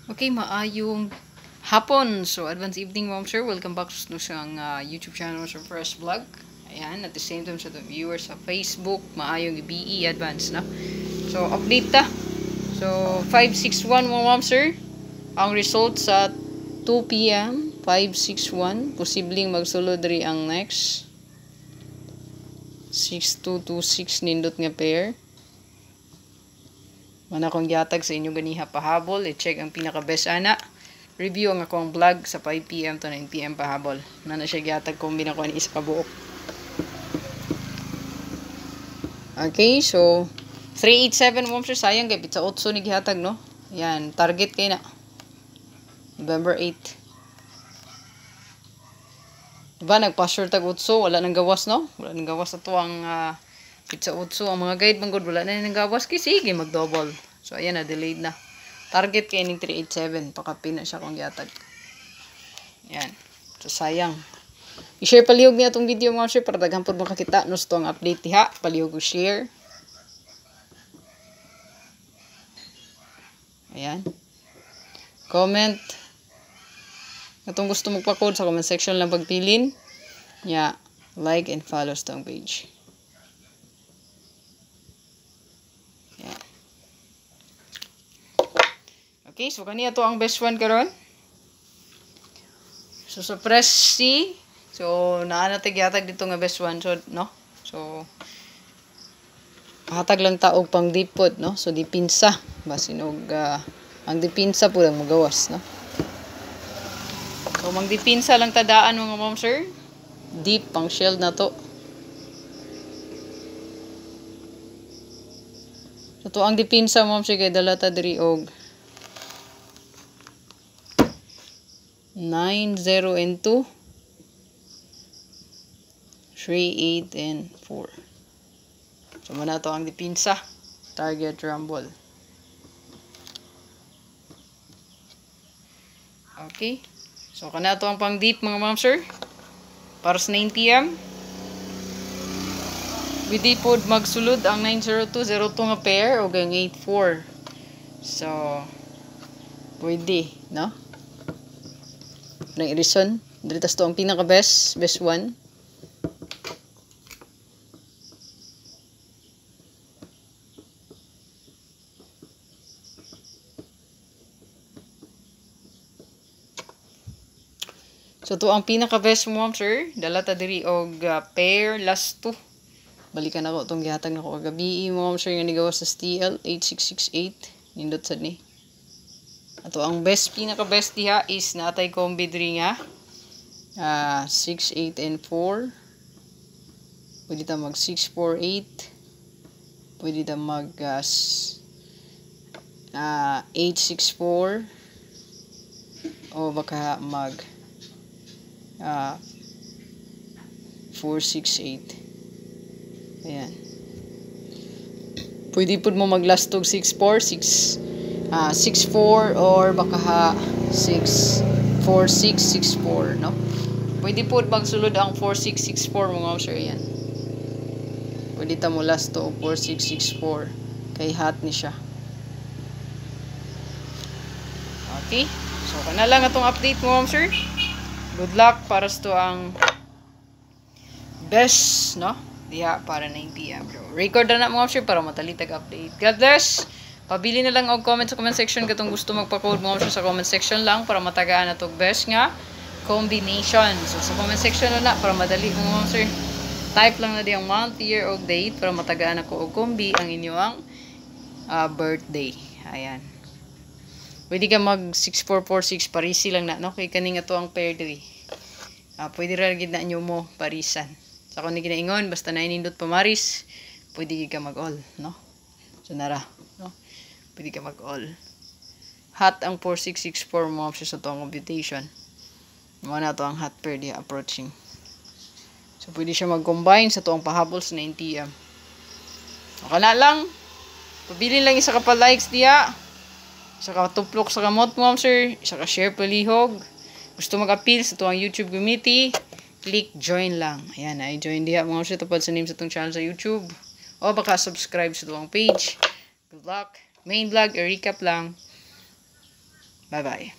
Okay, maayong hapon. So, advance evening, ma'am sir. Welcome back sa siyang YouTube channel sa Fresh Vlog. Ayan, at the same time sa viewers sa Facebook, maayong BE advance, na. So, update ta. So, 561 mo, ma'am sir. Ang result sa 2 p.m. 561. Posibleng magsulod rin ang next. 6226 nindot nga pair. Mana kong gihatag sa inyo ganiha pahabol, i-check ang pinaka-best ana. Review ang akong vlog sa 5 p.m. to 9 p.m. pahabol. Na siya gihatag kung binakuha ni isa ka buok. Okay, so 387 mo sir, sayang kay pizza 8 ni gihatag, no? Yan, target kay na. November 8. Diba, nagpa-sure tag 8, wala nang gawas, no? Wala nang gawas na to ang pizza 8. Ang mga guide bang wala na nang gawas, kay sige, mag-double. So, ayan na, delayed na. Target kay ning 387, pakapin na siya kung gihatag. Yan. So, sayang. I-share palihog niya itong video mga sir para daghan po makakita. No, ito ang update diha. Palihog ko share. Ayan. Comment. Itong gusto magpa-code sa comment section lang pagpilin. Yeah. Like and follow sa itong page. Ayan. Okay, so kaniya to ang best one karon. So sa press C, so naanatig yatag dito nga best one, so no. So hatag lang taog pang dipod, no. So dipinsa basin og ang dipinsa po lang magawas, no. So mang dipinsa lang tadaan mga ma'am sir. Deep pang shell na to. So to ang dipinsa ma'am sir kay dala ta diri og 9, 0, and 2. 3, 8, and 4. So, muna to ang dipinsa. Target rumble. Okay. So, kana to ang pang deep mga ma'am sir. Para sa 9 p.m. Pwede po magsulod ang 90202 nga pair o ang 84. So, pwede, no? Nang reason, diritas to ang pinaka best one. So to ang pinaka best mo sir, dala ta diri og pair last 2. Balikan ako tong gihatag nako kagabi mo sir nga nigawas sa STL 8668 nindot sad ni. Ato ang pinaka best diha is natay combi diri nga 6, 8, and 4. Pwede ta mag 6, 4, 8. Pwede ta mag 8, 6, 4. O baka mag 4, 6, 8. Ayan. Pwede po mo mag last tog 6, 4, 6, 4 or baka 6, 4, 6, 6, 4, no? Pwede po magsulod ang 4, 6, 6, 4 mga sir, yan. Pwede ta mo last to 4, 6, 6, 4 kay hot ni siya. Okay, so kana lang atong update mo sir. Good luck para sa to ang best, no? Diha para 9 p.m. Record na mga sir para matalitag update. God bless. Pabili na lang og comment sa comment section katong gusto magpa-code mo sa comment section lang para matagaan na to best nga combination. So sa comment section na para madali mo sir. Type lang na di ang month, year, og date para matagaan ako og kombi ang inyong birthday. Ayan. Pwede ka mag 6446 parisi lang na, no? Kay kaning ato ang pair diri. Pwede ra gid na inyo mo parisan. Sa kuno ginaingon basta na inindot pamaris, pwede ka mag-all, no? So nara, no? Pwede ka mag-all. Hot ang 4664 mo sa to ang computation. Mo na to ang hot pair di approaching. So pwede siya mag-combine sa to ang pahabol sa 9 p.m. Okay na lang. Pabili lang isa ka pa likes diya. Isa ka tuplok sa kamot mo sir. Isa ka share palihog. Gusto mag-appeal sa to ang YouTube community, click join lang. Ayan, ay join diya mga sir tupad sa name sa tong channel sa YouTube. O baka subscribe sa to ang page. Good luck. Main vlog, recap lang. Bye-bye.